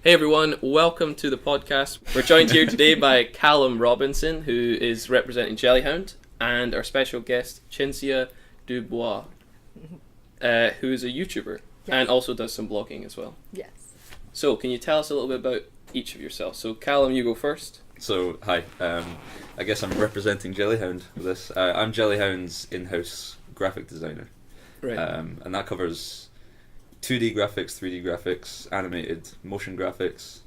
Hey everyone, welcome to the podcast. We're joined here today by Callum Robinson, who is representing Jellyhound, and our special guest, Cinzia Dubois, who is a YouTuber and also does some blogging as well. Yes. So, can you tell us a little bit about each of yourselves? So, Callum, you go first. So, hi. I guess I'm representing Jellyhound for this. I'm Jellyhound's in-house graphic designer. Right. And that covers 2D graphics, 3D graphics, animated, motion graphics.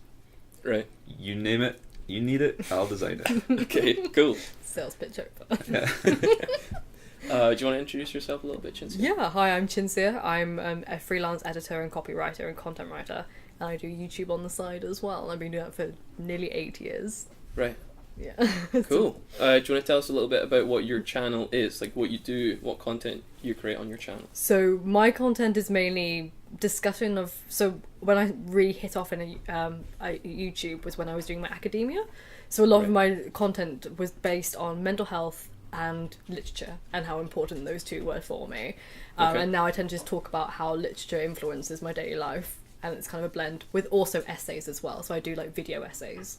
Right. You name it, you need it, I'll design it. Okay, cool. Sales pitch over. Yeah. Do you want to introduce yourself a little bit, Cinzia? Yeah, hi, I'm Cinzia. I'm a freelance editor and copywriter and content writer, and I do YouTube on the side as well. I've been doing that for nearly 8 years. Right. Yeah. Cool. Do you want to tell us a little bit about what your channel is, like what you do, what content you create on your channel? So my content is mainly discussion of, so when I really hit off in YouTube was when I was doing my academia. So a lot of my content was based on mental health and literature and how important those two were for me. And now I tend to just talk about how literature influences my daily life, and it's kind of a blend with also essays as well. So I do like video essays.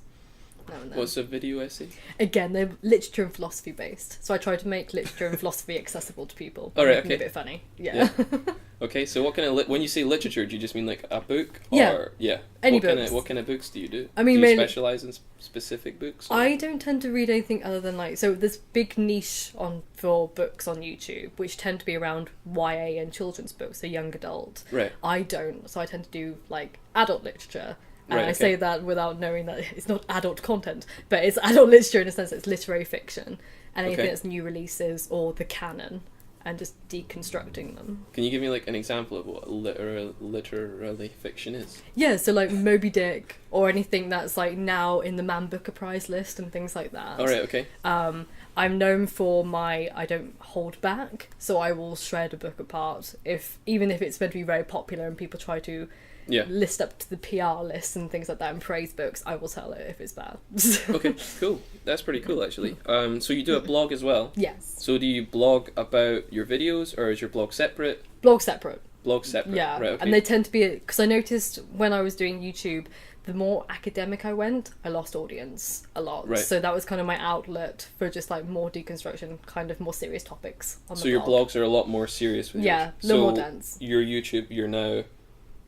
Now and then. What's a video essay? Again, they're literature and philosophy based, so I try to make literature and philosophy accessible to people. All right, making it okay. a bit funny. Yeah. Okay, so what kind of when you say literature, do you just mean like a book? Yeah. Or, yeah. Any what books. What kind of books do you do? I mean, do you mainly- specialize in specific books? Or? I don't tend to read anything other than like, so there's big niche for books on YouTube, which tend to be around YA and children's books, so young adult. Right. I don't, so I tend to do like adult literature. And Right, I okay. say that without knowing that it's not adult content, but it's adult literature in a sense. It's literary fiction, and anything that's new releases or the canon, and just deconstructing them. Can you give me like an example of what literary fiction is? Yeah, so like Moby Dick or anything that's like now in the Man Booker Prize list and things like that. All right, okay. I'm known for I don't hold back, so I will shred a book apart even if it's meant to be very popular and people try to list up to the PR list and things like that and praise books. I will tell it if it's bad. Okay, cool. That's pretty cool actually. So you do a blog as well? Yes. So do you blog about your videos, or is your blog separate? Blog separate. Blog separate. Yeah, Right, okay. and they tend to be, because I noticed when I was doing YouTube, the more academic I went, I lost audience a lot. Right. So that was kind of my outlet for just like more deconstruction, kind of more serious topics on the So your blog. blogs are a lot more serious videos. Yeah, a little more dense. Your YouTube, you're now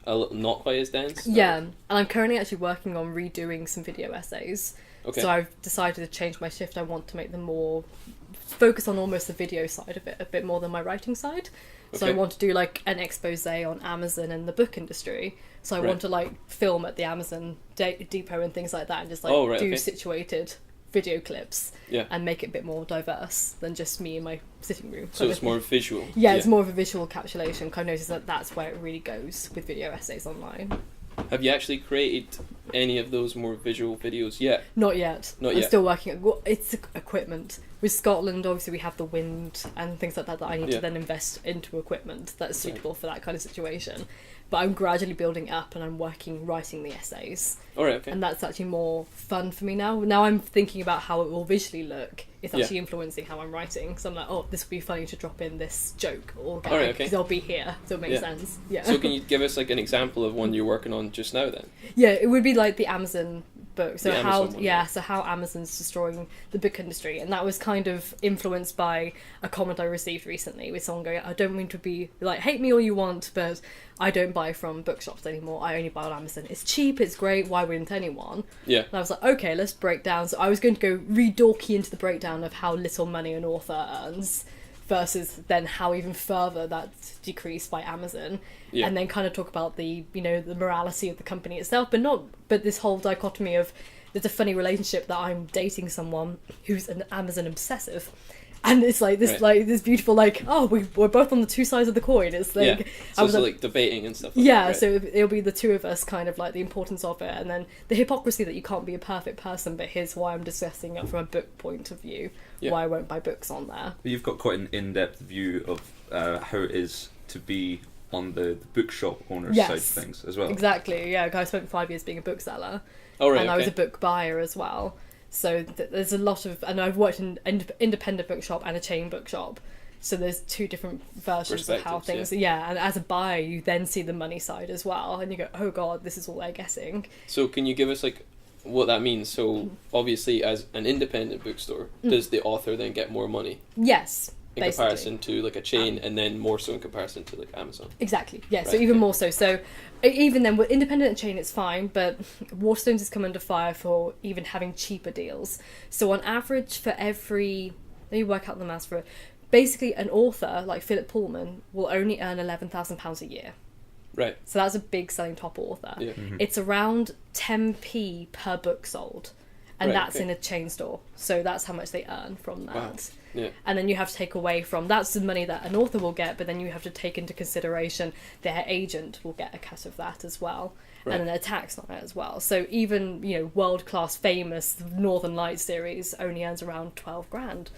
a little not quite as dense? Yeah, and I'm currently actually working on redoing some video essays. Okay. So I've decided to change my shift. I want to make them more focus on almost the video side of it a bit more than my writing side. So I Okay. want to do like an expose on Amazon and the book industry. So I want to like film at the Amazon depot and things like that, and just like do situated video clips and make it a bit more diverse than just me in my sitting room. So it's more visual. Yeah, it's more of a visual encapsulation. I've noticed that that's where it really goes with video essays online. Have you actually created any of those more visual videos yet? Not yet. Not I'm yet. still working. It's equipment. With Scotland, obviously, we have the wind and things like that I need to then invest into equipment that's suitable for that kind of situation. But I'm gradually building up, and I'm writing the essays. All right, okay. And that's actually more fun for me now. Now I'm thinking about how it will visually look. It's actually influencing how I'm writing. So I'm like, oh, this would be funny to drop in this joke or gag, because they'll be here, so it makes sense. Yeah. So can you give us like an example of one you're working on just now then? Yeah, it would be like the Amazon book. So The how Amazon one, so how Amazon's destroying the book industry, and that was kind of influenced by a comment I received recently with someone going, I don't mean to be like, hate me all you want, but I don't buy from bookshops anymore. I only buy on Amazon. It's cheap, it's great, why wouldn't anyone? Yeah. And I was like, okay, let's break down. So I was going to go dorky into the breakdown of how little money an author earns versus then how even further that's decreased by Amazon. Yeah. And then kind of talk about the the morality of the company itself, but this whole dichotomy of there's a funny relationship that I'm dating someone who's an Amazon obsessive, and it's like this this beautiful we're both on the two sides of the coin. It's like so it's like debating and stuff like yeah, that, so it'll be the two of us, kind of like the importance of it, and then the hypocrisy that you can't be a perfect person, but here's why I'm discussing it from a book point of view, why I won't buy books on there. You've got quite an in-depth view of how it is to be on the bookshop owner's side of things as well. Exactly, yeah. I spent 5 years being a bookseller, and I was a book buyer as well. So there's a lot of, and I've worked in an independent bookshop and a chain bookshop. So there's two different versions of how things... yeah. And as a buyer, you then see the money side as well, and you go, oh god, this is all they're getting. So can you give us, like, what that means? So, obviously, as an independent bookstore, does the author then get more money? Yes. In comparison to like a chain, and then more so in comparison to like Amazon. Exactly, yeah. Right, so even more so. So even then, with independent and chain, it's fine, but Waterstones has come under fire for even having cheaper deals. So on average, for every, let me work out the maths for it. Basically, an author like Philip Pullman will only earn £11,000 a year. Right. So that's a big selling top author. Yeah. Mm-hmm. It's around 10p per book sold, and that's in a chain store. So that's how much they earn from that. Wow. Yeah. And then you have to take away from, that's the money that an author will get, but then you have to take into consideration their agent will get a cut of that as well. Right. And then their tax on it as well. So even, you know, world-class famous Northern Lights series only earns around 12 grand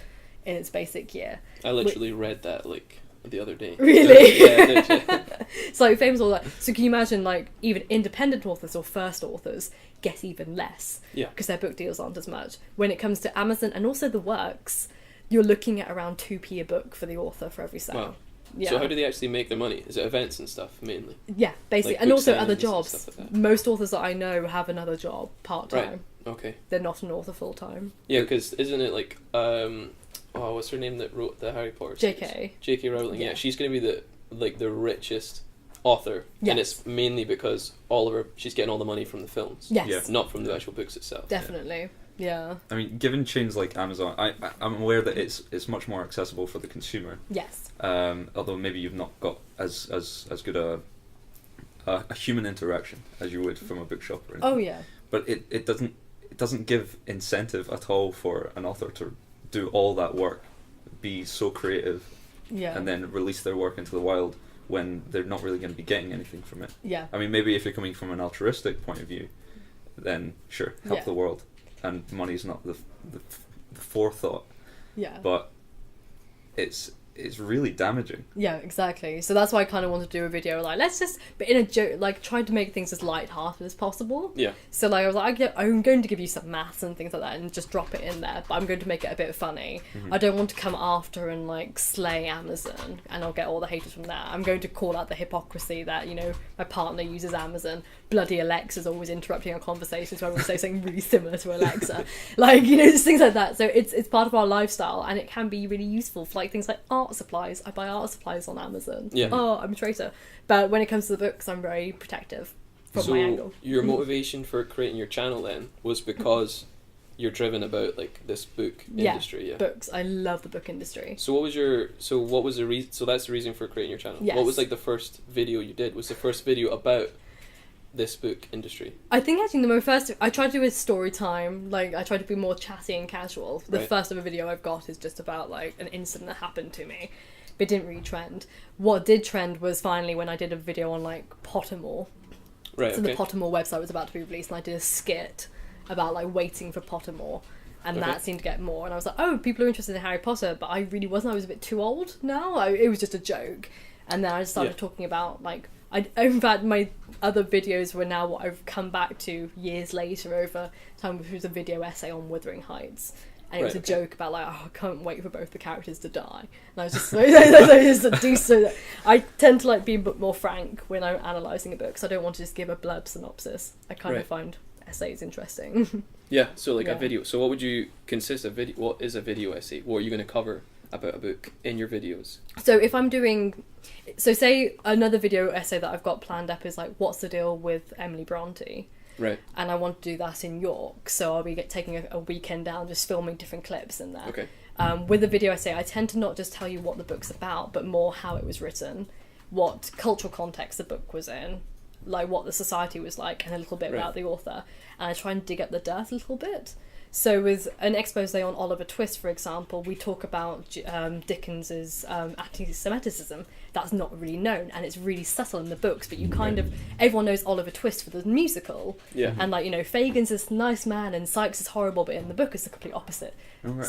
in its basic year. I literally read that like the other day. Really? Yeah, literally. It's like famous all that. So can you imagine, like, even independent authors or first authors get even less? Yeah. Because their book deals aren't as much. When it comes to Amazon and also the works, you're looking at around 2p a book for the author for every sale. Wow. Yeah. So how do they actually make their money? Is it events and stuff mainly? Yeah, basically. Like and book also other signings and jobs. stuff like that? Most authors that I know have another job part-time. Right. Okay. They're not an author full-time. Yeah, because isn't it like what's her name that wrote the Harry Potter series? JK. J.K. Rowling. Yeah, she's going to be the richest author, and it's mainly because she's getting all the money from the films. Yes. Yeah. Not from the actual books itself. Definitely. Yeah. I mean, given chains like Amazon, I'm aware that it's much more accessible for the consumer. Yes. Although maybe you've not got as good a human interaction as you would from a bookshop or anything. Oh yeah. But it doesn't give incentive at all for an author to do all that work, be so creative, and then release their work into the wild when they're not really going to be getting anything from it. Yeah. I mean, maybe if you're coming from an altruistic point of view, then sure, help the world, and money's not the forethought. Yeah. But it's really damaging. Yeah, exactly. So that's why I kind of want to do a video like, let's just, but in a joke, like trying to make things as light-hearted as possible. Yeah. So like I was like, I'm going to give you some maths and things like that and just drop it in there, but I'm going to make it a bit funny. Mm-hmm. I don't want to come after and like slay Amazon and I'll get all the haters from that. I'm going to call out the hypocrisy that, you know, my partner uses Amazon. Bloody Alexa's always interrupting our conversations when we say something really similar to Alexa. Like, you know, just things like that. So it's part of our lifestyle, and it can be really useful for like things like art supplies. I buy art supplies on Amazon. Yeah. Oh, I'm a traitor. But when it comes to the books, I'm very protective from my angle. Your motivation for creating your channel then was because you're driven about like this book industry. Yeah. Books. I love the book industry. So what was the reason? So that's the reason for creating your channel. Yes. What was like the first video you did? Was the first video about this book industry? I think actually I tried to do a story time, like I tried to be more chatty and casual. The first ever video I've got is just about like an incident that happened to me, but it didn't really trend. What did trend was finally when I did a video on like Pottermore. Right. So the Pottermore website was about to be released, and I did a skit about like waiting for Pottermore, and that seemed to get more. And I was like, oh, people are interested in Harry Potter, but I really wasn't. I was a bit too old now. It was just a joke. And then I just started talking about like, in fact, my other videos were now what I've come back to years later over time, which was a video essay on Wuthering Heights. And it was a joke about like, oh, I can't wait for both the characters to die. And I was just I tend to like be a bit more frank when I'm analysing a book, because I don't want to just give a blurb synopsis. I kind of find essays interesting. Yeah, so like a video. So what would you consist of video? What is a video essay? What are you going to cover about a book in your videos? So if I'm doing, so say another video essay that I've got planned up is like, what's the deal with Emily Bronte? Right. And I want to do that in York, so I'll be taking a weekend down, just filming different clips in there. Okay. With the video essay, I tend to not just tell you what the book's about, but more how it was written, what cultural context the book was in, like what the society was like, and a little bit about the author. And I try and dig up the dirt a little bit. So with an expose on Oliver Twist, for example, we talk about Dickens's anti-Semitism. That's not really known, and it's really subtle in the books, but you kind of, everyone knows Oliver Twist for the musical. Yeah. And like, you know, Fagin's this nice man and Sykes is horrible, but in the book it's the complete opposite. Right.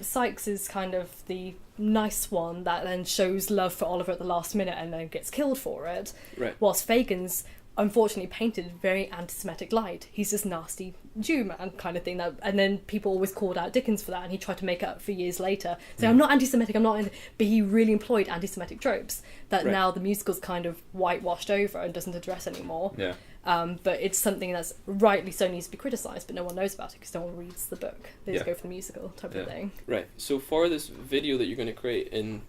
Sykes is kind of the nice one that then shows love for Oliver at the last minute and then gets killed for it. Right. Whilst Fagin's unfortunately painted very anti-Semitic light. He's this nasty Jew man kind of thing. And then people always called out Dickens for that, and he tried to make it up for years later. So I'm not anti-Semitic, but he really employed anti-Semitic tropes that now the musical's kind of whitewashed over and doesn't address anymore. Yeah. But it's something that's rightly so needs to be criticised, but no one knows about it because no one reads the book. They just go for the musical type of thing. Right. So for this video that you're going to create in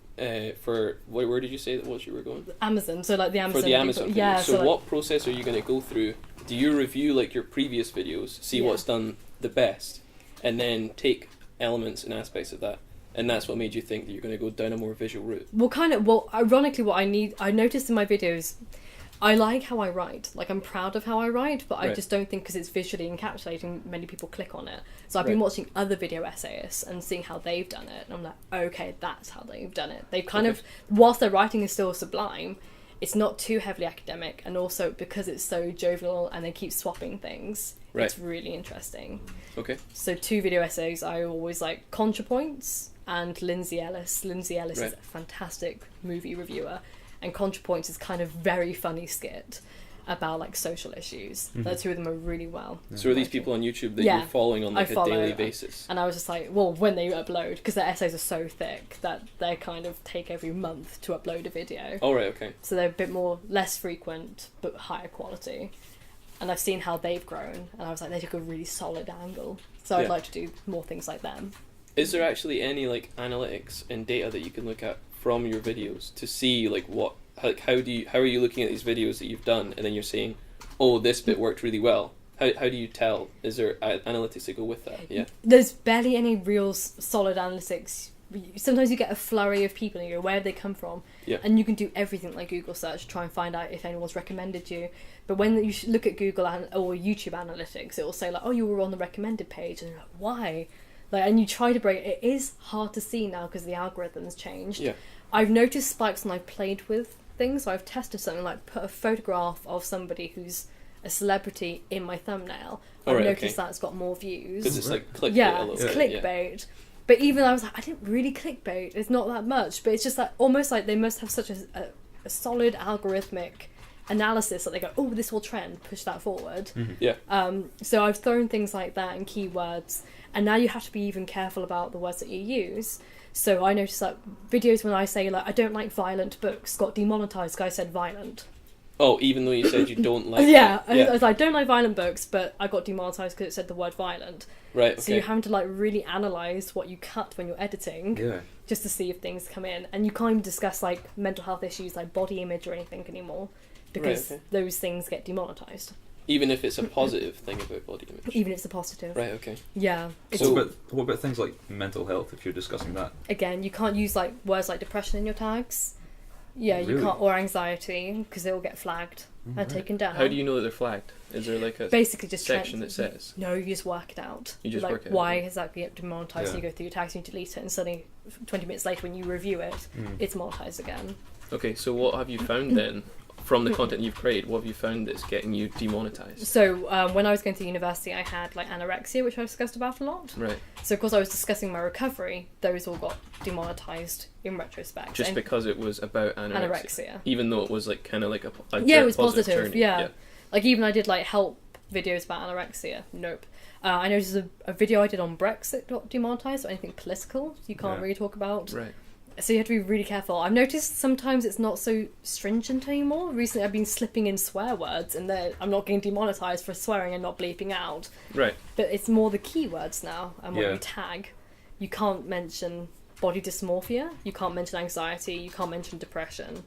for where did you say that was you were going? Amazon. So like the Amazon. For the Amazon video. Yeah. So what process are you going to go through? Do you review like your previous videos, see what's done the best, and then take elements and aspects of that? And that's what made you think that you're going to go down a more visual route? Well, ironically, what I noticed in my videos, I like how I write. Like, I'm proud of how I write, but I just don't think because it's visually encapsulating, many people click on it. So I've been watching other video essayists and seeing how they've done it. And I'm like, okay, that's how they've done it. They've kind of, whilst their writing is still sublime, it's not too heavily academic. And also because it's so jovial and they keep swapping things, it's really interesting. Okay. So 2 video essays, I always like ContraPoints and Lindsay Ellis. Lindsay Ellis is a fantastic movie reviewer. And ContraPoints is kind of very funny skit about like social issues. The 2 of them are really well. So are these people on YouTube that you're following on like a daily basis? And I was just like, well, when they upload, because their essays are so thick that they kind of take every month to upload a video. Oh, right, okay. So they're a bit more, less frequent, but higher quality. And I've seen how they've grown, and I was like, they took a really solid angle. So I'd like to do more things like them. Is there actually any like analytics and data that you can look at from your videos to see like how are you looking at these videos that you've done and then you're saying, oh, this bit worked really well? How do you tell? Is there analytics that go with that? Yeah. There's barely any real solid analytics. Sometimes you get a flurry of people and you go, where have they come from? Yeah. And you can do everything like Google search, try and find out if anyone's recommended you. But when you look at Google or YouTube analytics, it will say like, oh, you were on the recommended page, and you're like, why? Like, and you try to break it. It is hard to see now because the algorithms changed. Yeah. I've noticed spikes when I've played with things. So I've tested something like put a photograph of somebody who's a celebrity in my thumbnail. I've noticed that's got more views. Because it's like clickbait. Yeah, a little it's bit, clickbait. But even I was like, I didn't really clickbait. It's not that much. But it's just like almost like they must have such a solid algorithmic analysis that they go, oh, this will trend, push that forward. Mm-hmm. Yeah. So I've thrown things like that and keywords, and now you have to be even careful about the words that you use. So I noticed that videos when I say like I don't like violent books got demonetized because I said violent. Oh, even though you said you don't like I was like, I don't like violent books, but I got demonetized because it said the word violent. Right, okay. So you're having to like really analyse what you cut when you're editing just to see if things come in. And you can't even discuss like mental health issues like body image or anything anymore because those things get demonetized. Even if it's a positive thing about body image? Even if it's a positive. Right, okay. Yeah. So what about things like mental health, if you're discussing that? Again, you can't use like words like depression in your tags. Yeah, you can't, or anxiety, because they will get flagged and taken down. How do you know that they're flagged? Is there like a basically just section that says? No, you just work it out. You just like, work it out. Why exactly it demonetized? You go through your tags and you delete it, and suddenly 20 minutes later when you review it, it's monetized again. Okay, so what have you found then? From the content you've created, what have you found that's getting you demonetized? So when I was going to university, I had like anorexia, which I discussed about a lot. Right. So of course I was discussing my recovery, those all got demonetized in retrospect. Just because it was about anorexia. Even though it was like kind of like a it was positive. Journey. Yeah. Like even I did like help videos about anorexia. Nope. I noticed a video I did on Brexit got demonetized, or anything political you can't really talk about. Right. So you have to be really careful. I've noticed sometimes it's not so stringent anymore. Recently I've been slipping in swear words and I'm not getting demonetized for swearing and not bleeping out. Right. But it's more the keywords now and what you tag. You can't mention body dysmorphia, you can't mention anxiety, you can't mention depression,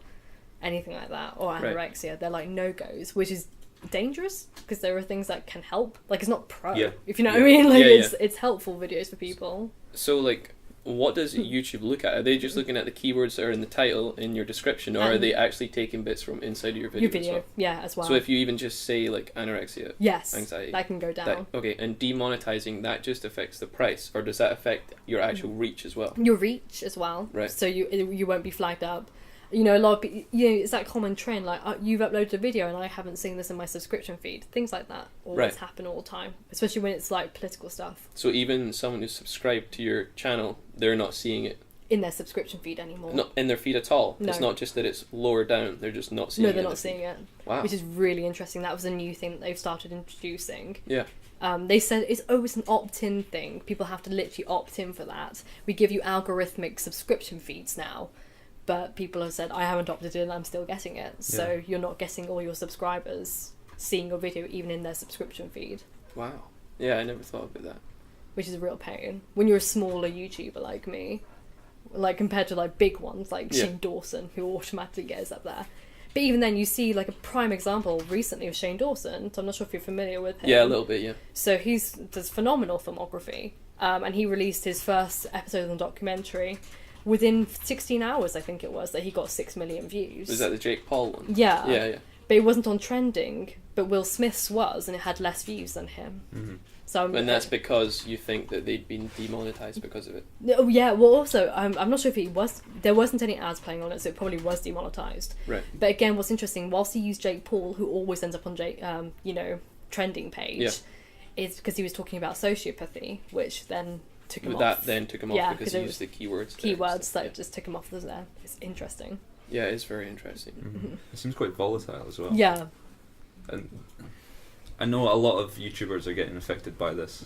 anything like that, or anorexia. They're like no-goes, which is dangerous because there are things that can help. Like it's not pro, if you know what I mean. Like it's helpful videos for people. So like, what does YouTube look at? Are they just looking at the keywords that are in the title, in your description, or are they actually taking bits from inside of your video? As well. So if you even just say like anorexia, anxiety, that can go down. And demonetizing that just affects the price, or does that affect your actual reach as well? Your reach as well. Right. So you won't be flagged up. You know, a lot of it's that common trend, like you've uploaded a video and I haven't seen this in my subscription feed. Things like that always happen all the time, especially when it's like political stuff. So even someone who's subscribed to your channel, they're not seeing it in their subscription feed anymore. Not in their feed at all. No. It's not just that it's lower down, they're just not seeing it. No, they're not seeing it. Wow. Which is really interesting. That was a new thing that they've started introducing. Yeah. They said it's an opt-in thing. People have to literally opt in for that. We give you algorithmic subscription feeds now, but people have said, I haven't opted in, I'm still getting it. So you're not getting all your subscribers seeing your video even in their subscription feed. Wow. Yeah, I never thought about that. Which is a real pain. When you're a smaller YouTuber like me, like compared to like big ones like Shane Dawson, who automatically gets up there. But even then, you see like a prime example recently of Shane Dawson. So I'm not sure if you're familiar with him. Yeah, a little bit, yeah. So he does phenomenal filmography, and he released his first episode of the documentary within 16 hours, I think it was, that he got 6 million views. Was that the Jake Paul one? Yeah. Yeah, yeah. But it wasn't on trending, but Will Smith's was, and it had less views than him. Mm-hmm. So and that's because you think that they'd been demonetized because of it. Oh yeah, well also I'm not sure if there wasn't any ads playing on it, so it probably was demonetized. Right. But again, what's interesting, whilst he used Jake Paul, who always ends up on trending page, is because he was talking about sociopathy, which then took him off. That then took him off because he it used the keywords. Keywords that just took him off there. It's interesting. Yeah, it's very interesting. Mm-hmm. It seems quite volatile as well. Yeah. And I know a lot of YouTubers are getting affected by this,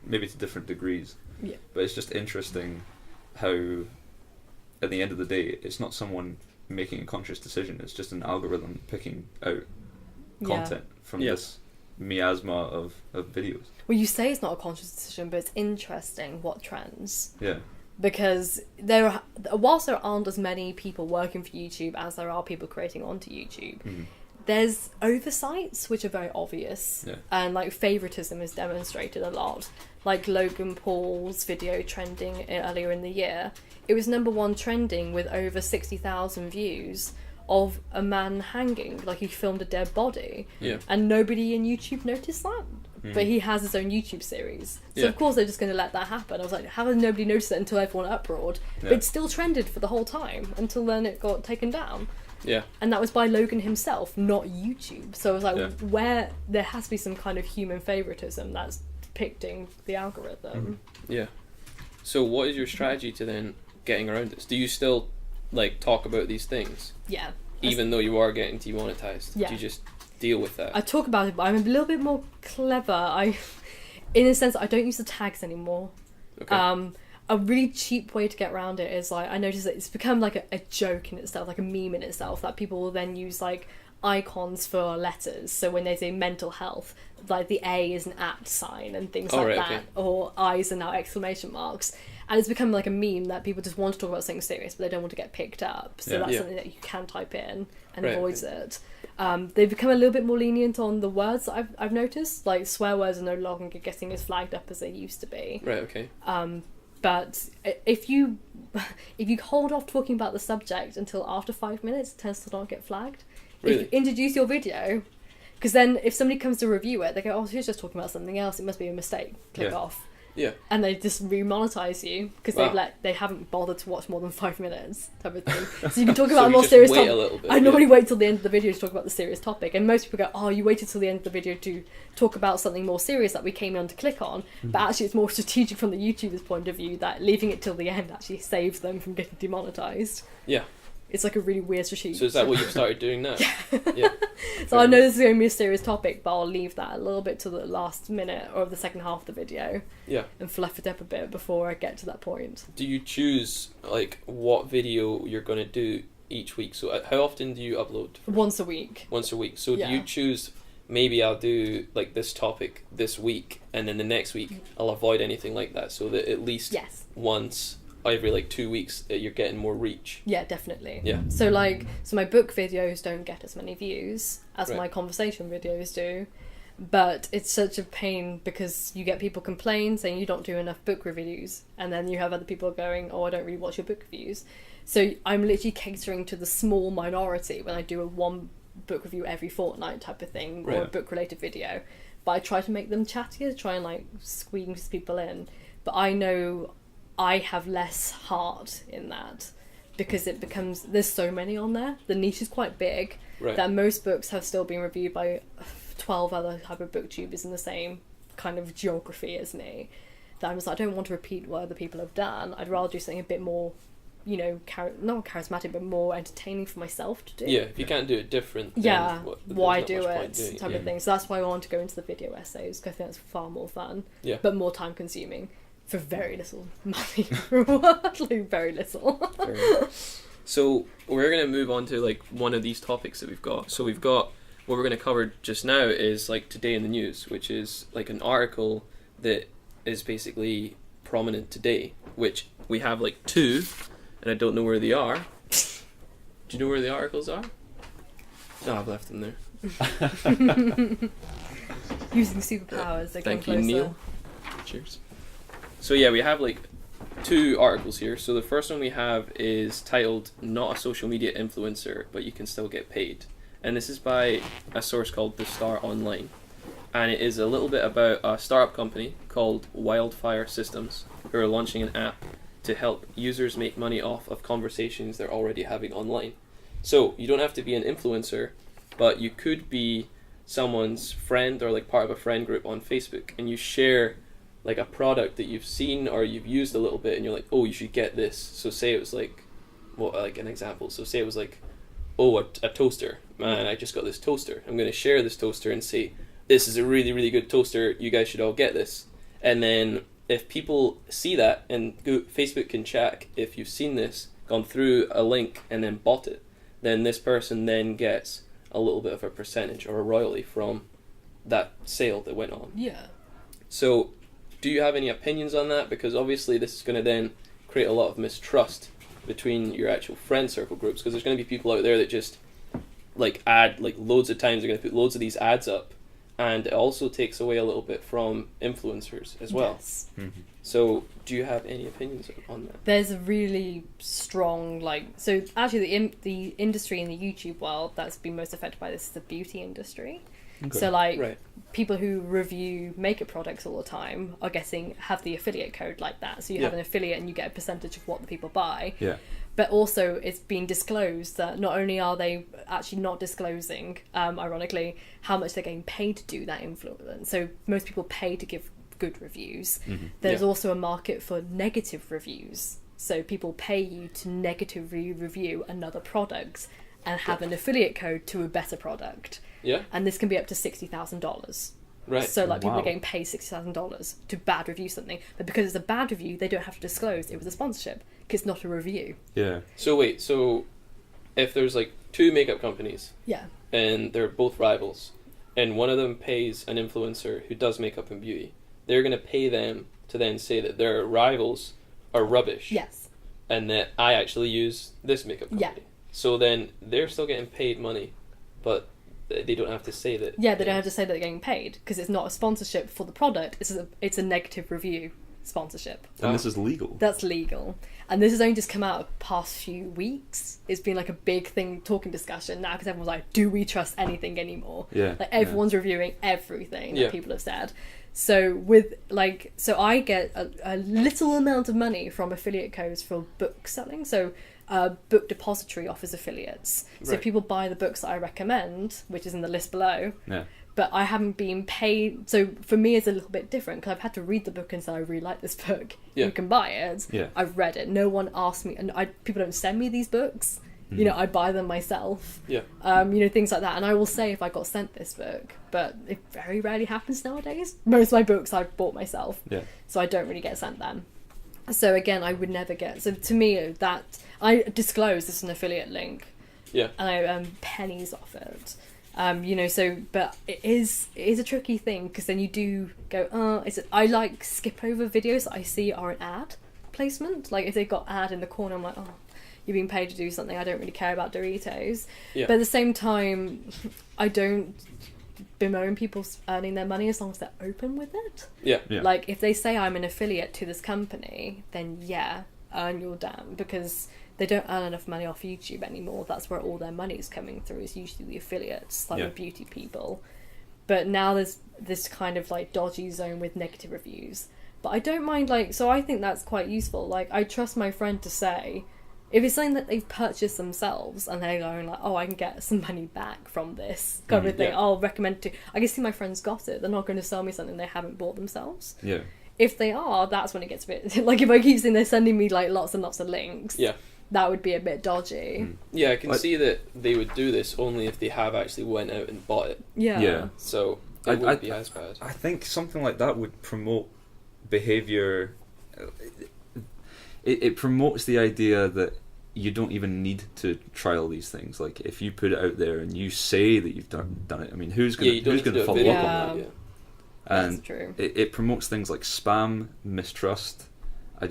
maybe to different degrees. Yeah. But it's just interesting how, at the end of the day, it's not someone making a conscious decision. It's just an algorithm picking out content from this miasma of videos. Well, you say it's not a conscious decision, but it's interesting what trends. Yeah. Because whilst there aren't as many people working for YouTube as there are people creating onto YouTube, there's oversights which are very obvious, and like favoritism is demonstrated a lot. Like Logan Paul's video trending earlier in the year, it was #1 trending with over 60,000 views of a man hanging, like he filmed a dead body, and nobody in YouTube noticed that. But he has his own YouTube series, so of course they're just going to let that happen. I was like, how has nobody noticed it until everyone uproared? But it still trended for the whole time until then it got taken down. Yeah. And that was by Logan himself, not YouTube. So I was like, where there has to be some kind of human favoritism that's depicting the algorithm. Yeah. So what is your strategy to then getting around this? Do you still like talk about these things? Yeah. Even though you are getting demonetized? Yeah. Do you just deal with that? I talk about it, but I'm a little bit more clever. In a sense, I don't use the tags anymore. Okay. A really cheap way to get around it is like, I noticed that it's become like a joke in itself, like a meme in itself, that people will then use like icons for letters. So when they say mental health, like the A is an @ sign and things like that, or I's are now exclamation marks. And it's become like a meme that people just want to talk about something serious, but they don't want to get picked up. So that's something that you can type in and avoids it. They've become a little bit more lenient on the words that I've noticed. Like swear words are no longer getting as flagged up as they used to be. Right, okay. But if you hold off talking about the subject until after 5 minutes, it tends to not get flagged. Really? If you introduce your video, because then if somebody comes to review it, they go, oh, he's just talking about something else, it must be a mistake, click off. Yeah. And they just remonetize you because they haven't bothered to watch more than 5 minutes type of thing. So you can talk about a more serious topic. I normally wait till the end of the video to talk about the serious topic, and most people go, oh, you waited till the end of the video to talk about something more serious that we came on to click on. But actually it's more strategic from the YouTuber's point of view that leaving it till the end actually saves them from getting demonetized. Yeah. It's like a really weird strategy. So is that what you've started doing now? Yeah. So I know this is going to be a serious topic, but I'll leave that a little bit to the last minute or the second half of the video. Yeah. And fluff it up a bit before I get to that point. Do you choose like what video you're going to do each week? So how often do you upload? Once a week. Once a week. So do you choose, maybe I'll do like this topic this week, and then the next week I'll avoid anything like that, so that at least once every like 2 weeks that you're getting more reach? Yeah, definitely. Yeah. So my book videos don't get as many views as my conversation videos do, but it's such a pain because you get people complain saying you don't do enough book reviews, and then you have other people going, oh, I don't really watch your book reviews. So I'm literally catering to the small minority when I do a one book review every fortnight type of thing, or a book related video. But I try to make them chattier, try and like squeeze people in. But I know I have less heart in that because it becomes, there's so many on there. The niche is quite big that most books have still been reviewed by 12 other type of booktubers in the same kind of geography as me. that I'm just like, I don't want to repeat what other people have done. I'd rather do something a bit more, you know, not charismatic, but more entertaining for myself to do. Yeah, if you can't do it different, yeah, then why do it doing, type of thing. So that's why I want to go into the video essays, because I think that's far more fun, but more time consuming for very little money. Like, very little. So we're going to move on to like one of these topics that we've got. So we've got, what we're going to cover just now is like Today in the News, which is like an article that is basically prominent today, which we have like two, and I don't know where they are. Do you know where the articles are? No, I've left them there. Using superpowers, they come Thank you, closer. Neil. Cheers. So yeah, we have like two articles here. So the first one we have is titled "Not a Social Media Influencer, but you can still get paid," and this is by a source called The Star Online, and it is a little bit about a startup company called Wildfire Systems, who are launching an app to help users make money off of conversations they're already having online. So you don't have to be an influencer, but you could be someone's friend or like part of a friend group on Facebook, and you share like a product that you've seen or you've used a little bit, and you're like, oh, you should get this. So say it was like, well, like an example. So say it was like, oh, a toaster. Man, I just got this toaster. I'm going to share this toaster and say, this is a really, really good toaster. You guys should all get this. And then if people see that, and Facebook can check if you've seen this, gone through a link and then bought it, then this person then gets a little bit of a percentage or a royalty from that sale that went on. Yeah. So do you have any opinions on that? Because obviously this is going to then create a lot of mistrust between your actual friend circle groups, because there's going to be people out there that just like add like loads of times, they're going to put loads of these ads up, and it also takes away a little bit from influencers as well. Yes. Mm-hmm. So do you have any opinions on that? There's a really strong, like, so actually the industry in the YouTube world that's been most affected by this is the beauty industry. Okay. So like people who review makeup products all the time are have the affiliate code like that. So you have an affiliate and you get a percentage of what the people buy. Yeah. But also it's been disclosed that not only are they actually not disclosing, ironically, how much they're getting paid to do that influence. So most people pay to give good reviews. Mm-hmm. There's also a market for negative reviews. So people pay you to negatively review another product and have an affiliate code to a better product. Yeah. And this can be up to $60,000. Right. So like people are getting paid $60,000 to bad review something, but because it's a bad review, they don't have to disclose it was a sponsorship because it's not a review. Yeah. So wait, so if there's like two makeup companies, and they're both rivals, and one of them pays an influencer who does makeup and beauty, they're going to pay them to then say that their rivals are rubbish. Yes. And that I actually use this makeup company. Yeah. So then they're still getting paid money, but they don't have to say that. Yeah, they don't have to say that they're getting paid because it's not a sponsorship for the product. It's a negative review sponsorship. And this is legal. That's legal. And this has only just come out the past few weeks. It's been like a big thing, talking discussion now, because everyone's like, do we trust anything anymore? Yeah. Like everyone's reviewing everything that people have said. So so I get a little amount of money from affiliate codes for book selling. So Book Depository offers affiliates. So if people buy the books that I recommend, which is in the list below, but I haven't been paid. So for me, it's a little bit different because I've had to read the book and say, I really like this book. You can buy it. I've read it. No one asked me, and people don't send me these books. You know, I buy them myself. You know, things like that. And I will say if I got sent this book, but it very rarely happens nowadays. Most of my books I've bought myself. So I don't really get sent them. So again, I would never get. So to me, that I disclose this is an affiliate link. And I earn pennies off it. You know, so but it is a tricky thing because then you do go, I like skip over videos that I see are an ad placement. Like if they've got ad in the corner, I'm like, oh, you're being paid to do something. I don't really care about Doritos. But at the same time, I don't bemoan people earning their money as long as they're open with it. Like if they say I'm an affiliate to this company, then earn your damn, because they don't earn enough money off YouTube anymore. That's where all their money is coming through, is usually the affiliates, like the beauty people. But now there's this kind of like dodgy zone with negative reviews. But I don't mind, like, so I think that's quite useful. Like I trust my friend to say, if it's something that they've purchased themselves and they're going like, oh, I can get some money back from this kind of thing, I'll recommend it to. I can see my friends got it. They're not going to sell me something they haven't bought themselves. If they are, that's when it gets a bit like if I keep saying they're sending me like lots and lots of links. Yeah. That would be a bit dodgy. Yeah, I can see that they would do this only if they have actually went out and bought it. Yeah. So it wouldn't be as bad. I think something like that would promote behaviour. It promotes the idea that you don't even need to trial these things. Like, if you put it out there and you say that you've done it, I mean, who's going to follow up on that? Yeah. And that's true. It promotes things like spam, mistrust. I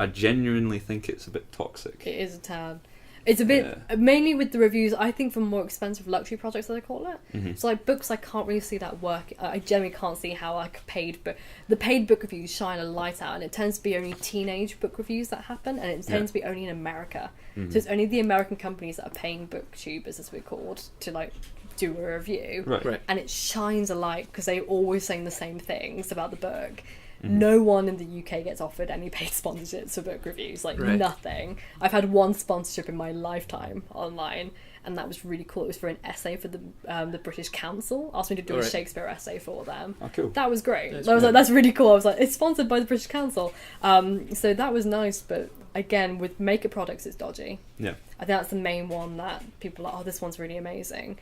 genuinely think it's a bit toxic. It is a tad. It's a bit, mainly with the reviews, I think, for more expensive luxury projects, as I call it. Mm-hmm. So, like, books, I can't really see that work. I generally can't see how, like, the paid book reviews shine a light out, and it tends to be only teenage book reviews that happen, and it tends to be only in America. Mm-hmm. So it's only the American companies that are paying BookTubers, as we're called, to, like, do a review. Right. And it shines a light, because they're always saying the same things about the book. Mm-hmm. No one in the UK gets offered any paid sponsorships for book reviews, like nothing. I've had one sponsorship in my lifetime online, and that was really cool. It was for an essay for the British Council. Asked me to do a Shakespeare essay for them. Oh, cool. That was great. I was like, that's really cool. I was like, it's sponsored by the British Council. So that was nice, but again, with makeup products, it's dodgy. Yeah. I think that's the main one that people are like, oh, this one's really amazing.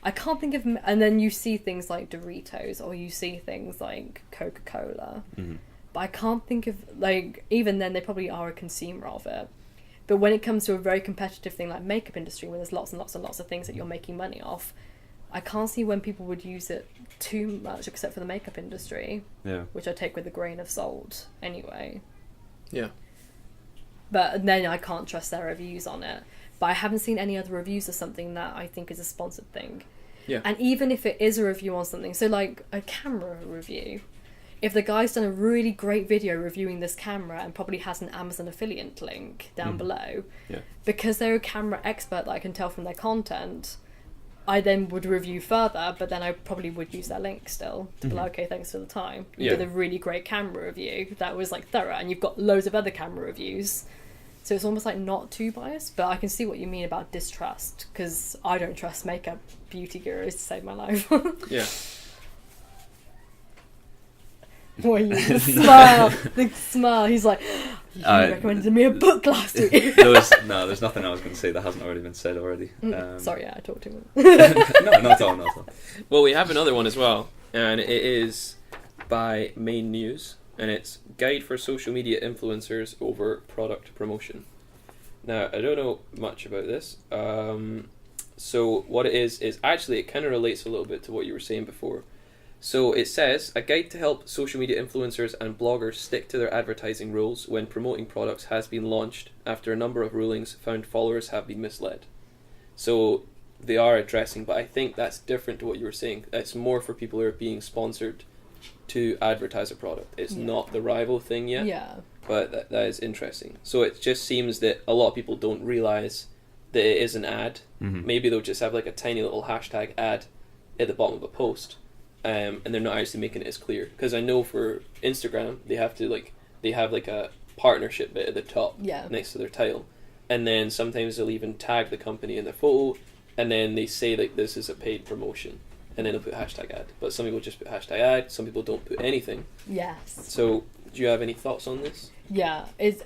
I can't think of... And then you see things like Doritos, or you see things like Coca-Cola. Mm-hmm. But I can't think of... Like, even then, they probably are a consumer of it. But when it comes to a very competitive thing like makeup industry, where there's lots and lots and lots of things that you're making money off, I can't see when people would use it too much, except for the makeup industry. Yeah. Which I take with a grain of salt, anyway. Yeah. But then I can't trust their reviews on it. But I haven't seen any other reviews of something that I think is a sponsored thing. Yeah. And even if it is a review on something, so like a camera review, if the guy's done a really great video reviewing this camera and probably has an Amazon affiliate link down below, because they're a camera expert that I can tell from their content, I then would review further, but then I probably would use their link still to be like, okay, thanks for the time. You did a really great camera review that was like thorough, and you've got loads of other camera reviews. So it's almost like not too biased, but I can see what you mean about distrust, because I don't trust makeup beauty gurus to save my life. Yeah. Boy, you smile, the smile. He's like, you recommended me a book last week. There's nothing I was going to say that hasn't already been said already. Sorry, I talked too much. No, not at all. Well, we have another one as well, and it is by Main News, and it's Guide for Social Media Influencers Over Product Promotion. Now, I don't know much about this. So what it is actually it kind of relates a little bit to what you were saying before. So it says, a guide to help social media influencers and bloggers stick to their advertising rules when promoting products has been launched after a number of rulings found followers have been misled. So they are addressing, but I think that's different to what you were saying. It's more for people who are being sponsored to advertise a product. It's not the rival thing yet. Yeah. But that is interesting. So it just seems that a lot of people don't realise that it is an ad. Mm-hmm. Maybe they'll just have like a tiny little hashtag ad at the bottom of a post. And they're not actually making it as clear, because I know for Instagram they have like a partnership bit at the top next to their title, and then sometimes they'll even tag the company in their photo, and then they say like this is a paid promotion, and then they'll put hashtag ad. But some people just put hashtag ad, some people don't put anything. Yes. So do you have any thoughts on this? Yeah, it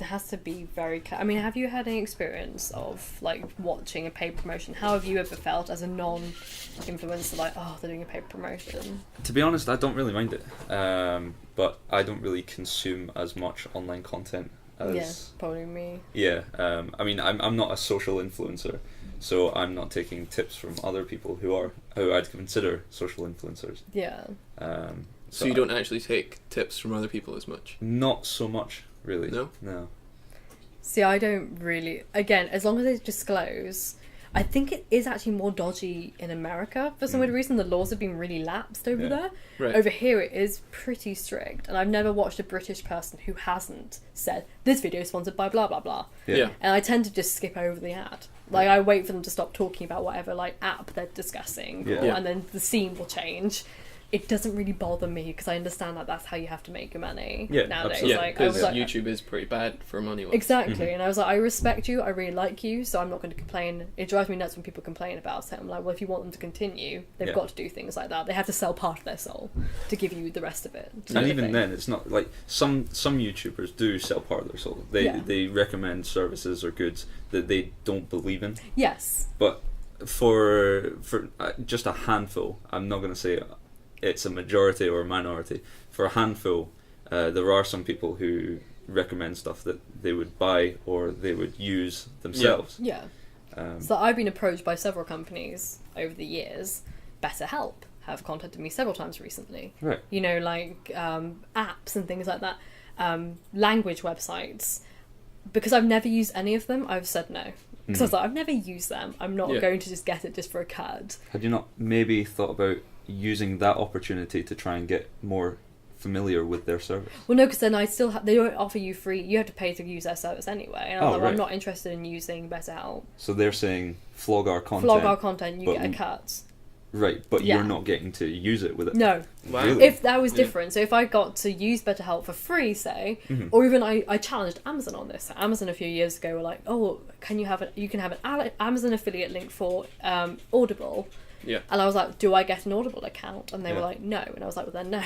has to be very... I mean, have you had any experience of, like, watching a paid promotion? How have you ever felt as a non-influencer, like, oh, they're doing a paid promotion? To be honest, I don't really mind it. But I don't really consume as much online content as... Yeah, probably me. Yeah, I mean, I'm not a social influencer, so I'm not taking tips from other people who I'd consider social influencers. Yeah. So you don't actually take tips from other people as much? Not so much, really. No. See, I don't really... Again, as long as they disclose... I think it is actually more dodgy in America. For some weird reason, the laws have been really lapsed over there. Right. Over here, it is pretty strict. And I've never watched a British person who hasn't said, this video is sponsored by blah, blah, blah. Yeah. And I tend to just skip over the ad. Like, I wait for them to stop talking about whatever, like, app they're discussing. And then the scene will change. it doesn't really bother me because I understand that that's how you have to make your money nowadays. Absolutely. Yeah, because YouTube is pretty bad for money. Exactly, and I was like, I respect you, I really like you, so I'm not going to complain. It drives me nuts when people complain about it. I'm like, well, if you want them to continue, they've got to do things like that. They have to sell part of their soul to give you the rest of it. And even then, it's not like some YouTubers do sell part of their soul. They recommend services or goods that they don't believe in. Yes. But for just a handful, I'm not going to say it's a majority or a minority. For a handful, there are some people who recommend stuff that they would buy or they would use themselves. Yeah. So I've been approached by several companies over the years. BetterHelp have contacted me several times recently. Right. You know, like apps and things like that. Language websites. Because I've never used any of them, I've said no. Because I was like, I've never used them. I'm not going to just get it just for a cut. Have you not maybe thought about using that opportunity to try and get more familiar with their service? Well, no, because then I still they don't offer you free. You have to pay to use their service anyway. And I was like, well, I'm not interested in using BetterHelp. So they're saying flog our content. Flog our content, you get a cut. Right, but you're not getting to use it with it. No. Wow. Really? If that was different, so if I got to use BetterHelp for free, say, or even I challenged Amazon on this. So Amazon a few years ago were like, oh, you can have an Amazon affiliate link for Audible. Yeah. And I was like, do I get an Audible account? And they were like, no. And I was like, well then no.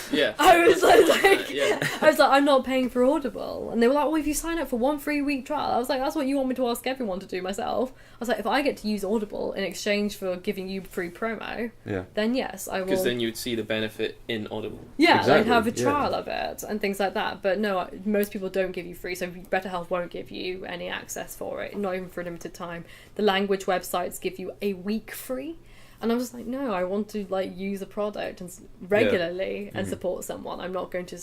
Yeah. I was like, I'm not paying for Audible. And they were like, well, if you sign up for 1 free week trial. I was like, that's what you want me to ask everyone to do myself. I was like, if I get to use Audible in exchange for giving you free promo, then yes, I will. Because then you'd see the benefit in Audible. Yeah, exactly. I'd have a trial of it and things like that. But no, most people don't give you free, so BetterHelp won't give you any access for it, not even for a limited time. The language websites give you a week free. And I was like, no, I want to like use a product and regularly and support someone. I'm not going to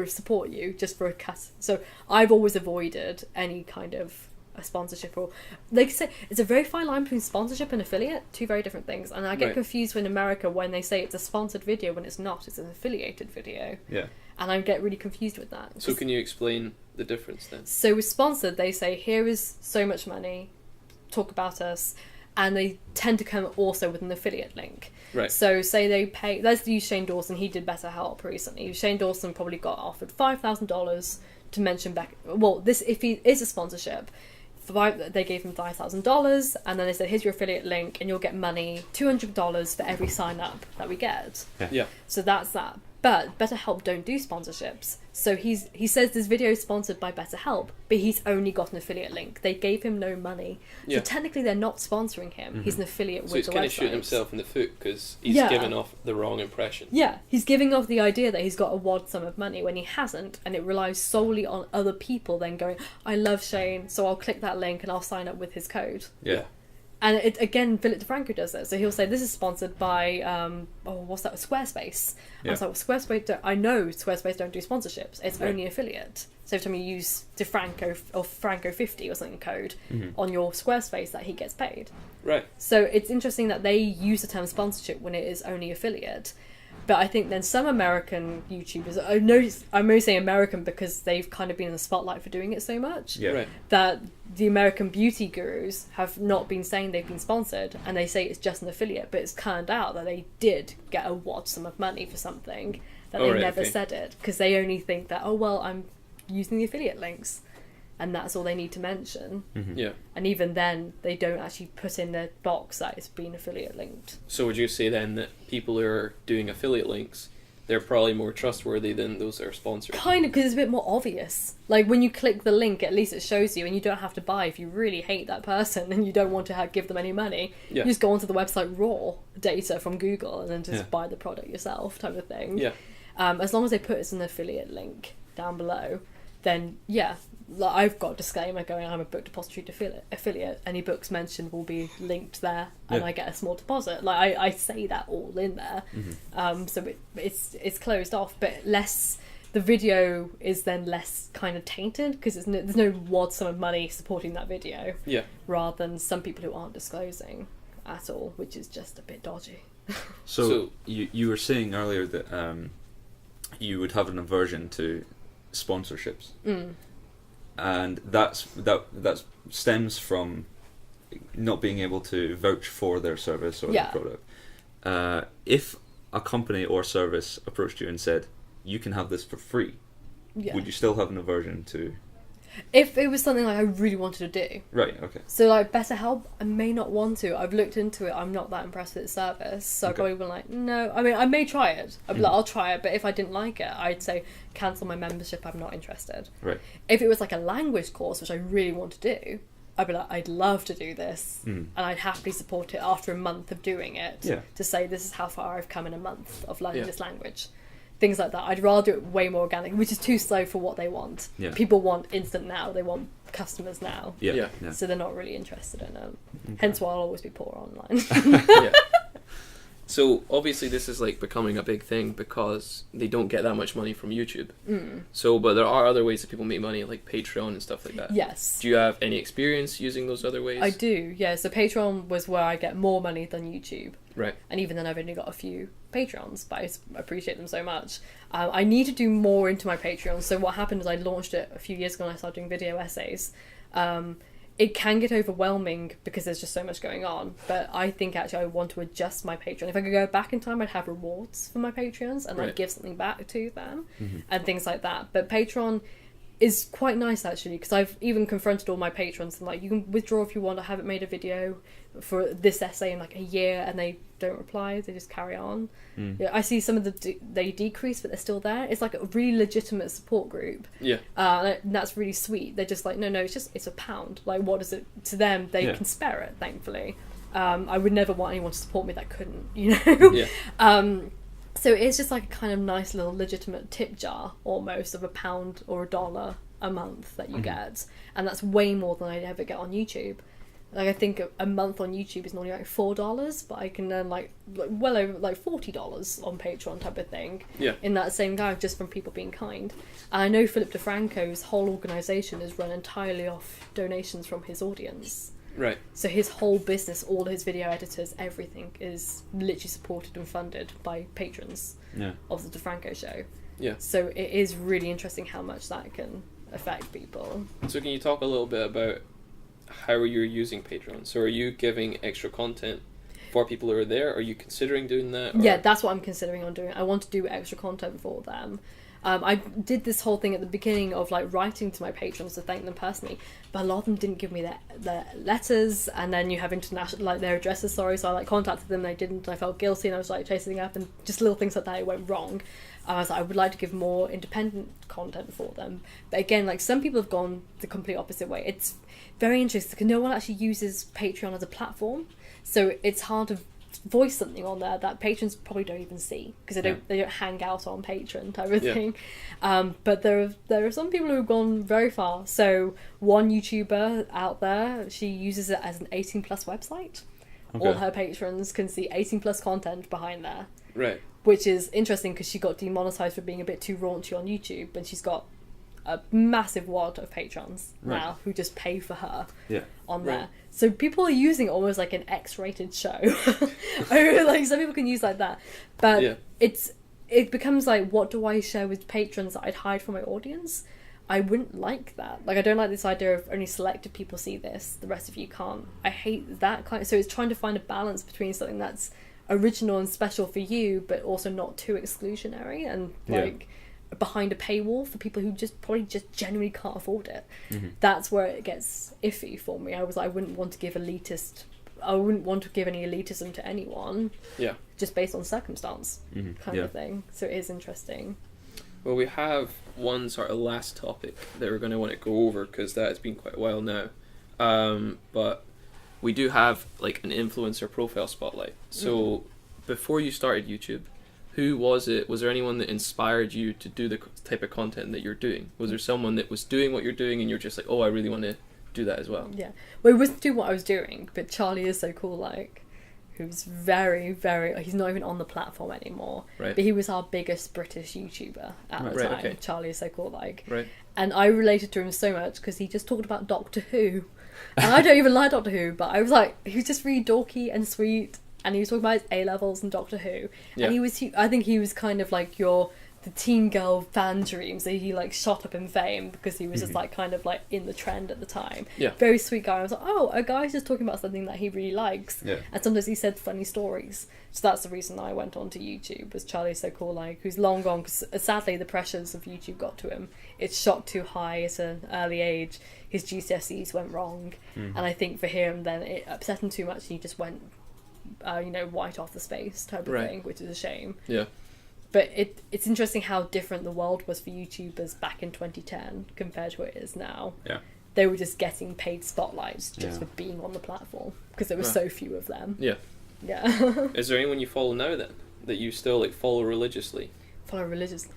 support you just for a cut. So I've always avoided any kind of a sponsorship, or like say it's a very fine line between sponsorship and affiliate, two very different things. And I get confused in America when they say it's a sponsored video when it's not. It's an affiliated video. Yeah. And I get really confused with that. So can you explain the difference then? So with sponsored, they say here is so much money, talk about us. And they tend to come also with an affiliate link. Right. So say they pay... Let's use Shane Dawson. He did BetterHelp recently. Shane Dawson probably got offered $5,000 to mention back... Well, this if he is a sponsorship, they gave him $5,000, and then they said, here's your affiliate link, and you'll get money, $200 for every sign-up that we get. Yeah. So that's that. But BetterHelp don't do sponsorships. So he says this video is sponsored by BetterHelp, but he's only got an affiliate link. They gave him no money. So technically they're not sponsoring him. He's an affiliate with the website. So he's kind of shooting himself in the foot because he's giving off the wrong impression. Yeah, he's giving off the idea that he's got a wad sum of money when he hasn't, and it relies solely on other people then going, I love Shane, so I'll click that link and I'll sign up with his code. Yeah. And it again, Philip DeFranco does it. So he'll say, this is sponsored by, Squarespace. I was like, well, Squarespace, I know Squarespace don't do sponsorships. It's only affiliate. So every time you use DeFranco or Franco50 or something code on your Squarespace, that he gets paid. Right. So it's interesting that they use the term sponsorship when it is only affiliate. But I think then some American YouTubers, I'm only saying American because they've kind of been in the spotlight for doing it so much, that the American beauty gurus have not been saying they've been sponsored, and they say it's just an affiliate, but it's turned out that they did get a wad sum of money for something, that they never said it, because they only think that, I'm using the affiliate links. And that's all they need to mention. Yeah. And even then, they don't actually put in their box that it's been affiliate linked. So would you say then that people who are doing affiliate links, they're probably more trustworthy than those that are sponsored? Kind of, because it's a bit more obvious. Like, when you click the link, at least it shows you, and you don't have to buy if you really hate that person and you don't want to give them any money. You just go onto the website raw data from Google and then just buy the product yourself, type of thing. Yeah. As long as they put it as an affiliate link down below, then like I've got a disclaimer going, I'm a Book Depository affiliate. Any books mentioned will be linked there, and I get a small deposit. Like I say that all in there. So it's closed off, but the video is then less kind of tainted because there's no wad sum of money supporting that video. Yeah. Rather than some people who aren't disclosing at all, which is just a bit dodgy. So you were saying earlier that you would have an aversion to sponsorships. And that stems from not being able to vouch for their service or their product. If a company or service approached you and said, you can have this for free, would you still have an aversion to... If it was something like I really wanted to do. Right, okay. So like BetterHelp, I may not want to. I've looked into it. I'm not that impressed with its service. So I probably would like, no. I mean, I may try it. I'd be like, I'll try it. But if I didn't like it, I'd say cancel my membership. I'm not interested. Right. If it was like a language course, which I really want to do, I'd be like, I'd love to do this. And I'd happily support it after a month of doing it. Yeah. To say this is how far I've come in a month of learning this language. Things like that. I'd rather do it way more organic, which is too slow for what they want. Yeah. People want instant now. They want customers now. Yeah. So they're not really interested in it. Okay. Hence why I'll always be poor online. So obviously this is like becoming a big thing because they don't get that much money from YouTube. So, but there are other ways that people make money, like Patreon and stuff like that. Yes. Do you have any experience using those other ways? I do, yeah. So Patreon was where I get more money than YouTube. Right. And even then I've only got a few Patrons, but I appreciate them so much. I need to do more into my Patreon. So what happened is I launched it a few years ago and I started doing video essays. It can get overwhelming because there's just so much going on, but I think actually I want to adjust my Patreon. If I could go back in time, I'd have rewards for my Patreons and like give something back to them and things like that. But Patreon is quite nice actually, because I've even confronted all my patrons and like, you can withdraw if you want. I haven't made a video for this essay in like a year and they don't reply, they just carry on. Yeah, I see some of they decrease but they're still there. It's like a really legitimate support group. And that's really sweet. They're just like, no, it's £1. Like, what is it to them? They can spare it, thankfully. I would never want anyone to support me that couldn't, you know. So it's just like a kind of nice little legitimate tip jar almost of £1 or $1 a month that you get, and that's way more than I'd ever get on YouTube. Like I think a month on YouTube is normally like $4, but I can earn like well over like $40 on Patreon type of thing. In that same guy, just from people being kind. And I know Philip DeFranco's whole organisation is run entirely off donations from his audience. Right. So his whole business, all his video editors, everything is literally supported and funded by patrons of the DeFranco show. So it is really interesting how much that can affect people. So can you talk a little bit about how you're using Patreon? So are you giving extra content for people who are there? Are you considering doing that? Or? Yeah, that's what I'm considering on doing. I want to do extra content for them. I did this whole thing at the beginning of like writing to my patrons to thank them personally, but a lot of them didn't give me their letters, and then you have international, like their addresses, so I like contacted them, they didn't, I felt guilty and I was like chasing up, and just little things like that, it went wrong. I was like, I would like to give more independent content for them, but again, like some people have gone the complete opposite way. It's very interesting because no one actually uses Patreon as a platform, so it's hard to voice something on there that patrons probably don't even see because they don't hang out on Patreon type of thing. But there are some people who have gone very far. So one YouTuber out there, she uses it as an 18+ website. All her patrons can see 18+ content behind there. Right. Which is interesting because she got demonetized for being a bit too raunchy on YouTube, and she's got a massive wad of patrons now who just pay for her on there. So people are using it almost like an X-rated show. Like some people can use like that, but it becomes like, what do I share with patrons that I'd hide from my audience? I wouldn't like that. Like I don't like this idea of only selected people see this, the rest of you can't. I hate that kind of, so it's trying to find a balance between something that's original and special for you but also not too exclusionary and like behind a paywall for people who probably genuinely can't afford it. That's where it gets iffy for me. I wouldn't want to give any elitism to anyone just based on circumstance kind of thing. So it is interesting. Well, we have one sort of last topic that we're going to want to go over because that has been quite a while now, but we do have like an influencer profile spotlight. So before you started YouTube, who was it? Was there anyone that inspired you to do the type of content that you're doing? Was there someone that was doing what you're doing and you're just like, oh, I really want to do that as well? Yeah. Well, it wasn't doing what I was doing, but Charlie is so cool, like, who's very, very, he's not even on the platform anymore. Right. But he was our biggest British YouTuber at the time. Okay. Charlie is so cool, like. Right. And I related to him so much because he just talked about Doctor Who. And I don't even like Doctor Who, but I was like, he was just really dorky and sweet. And he was talking about his A-levels and Doctor Who. Yeah. And I think he was kind of like the the teen girl fan dreams that he like shot up in fame because he was just like kind of like in the trend at the time. Yeah. Very sweet guy. I was like, oh, a guy's just talking about something that he really likes. Yeah. And sometimes he said funny stories. So that's the reason I went on to YouTube, was Charlie's So Cool, like, who's long gone because sadly the pressures of YouTube got to him. It shot too high at an early age. His GCSEs went wrong, and I think for him then it upset him too much, and he just went, white off the space type of thing, which is a shame. Yeah. But it's interesting how different the world was for YouTubers back in 2010 compared to what it is now. Yeah. They were just getting paid spotlights just for being on the platform because there were so few of them. Yeah. Yeah. Is there anyone you follow now then that you still like follow religiously? Follow religious.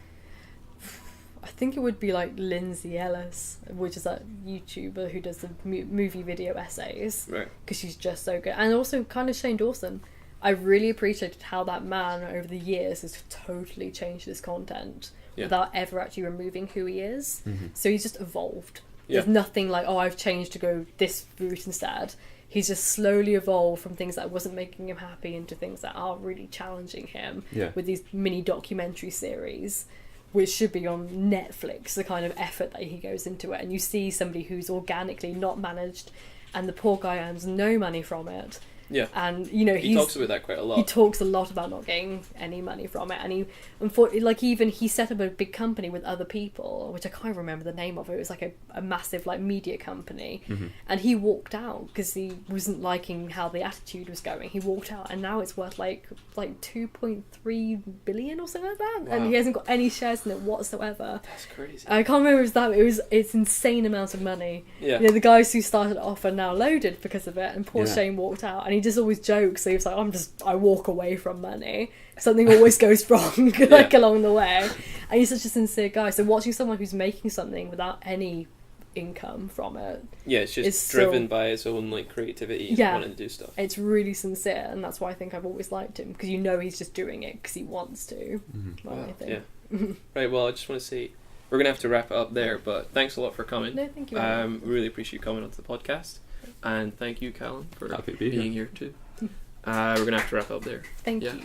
I think it would be like Lindsay Ellis, which is a YouTuber who does the movie video essays. Right. Because she's just so good. And also kind of Shane Dawson. I really appreciated how that man over the years has totally changed his content without ever actually removing who he is. So he's just evolved. There's nothing like, oh, I've changed to go this route instead. He's just slowly evolved from things that wasn't making him happy into things that are really challenging him with these mini documentary series, which should be on Netflix, the kind of effort that he goes into it. And you see somebody who's organically not managed, and the poor guy earns no money from it. Yeah. And, he talks about that quite a lot. He talks a lot about not getting any money from it. And he, unfortunately, he set up a big company with other people, which I can't remember the name of it. It was like a massive like media company. And he walked out because he wasn't liking how the attitude was going. He walked out, and now it's worth like 2.3 billion or something like that. Wow. And he hasn't got any shares in it whatsoever. That's crazy. I can't remember if it was it's insane amounts of money. Yeah. The guys who started off are now loaded because of it, and poor Shane walked out, and he just always jokes. So he was like, I walk away from money. Something always goes wrong along the way. And he's such a sincere guy. So watching someone who's making something without any income from it, it's just driven by his own like creativity and wanting to do stuff. It's really sincere, and that's why I think I've always liked him, because he's just doing it because he wants to. I think. Right, well, I just want to say we're gonna have to wrap it up there, but thanks a lot for coming. No, thank you. Really appreciate you coming onto the podcast, and thank you, Callum, for being here too. We're gonna have to wrap up there. Thank you.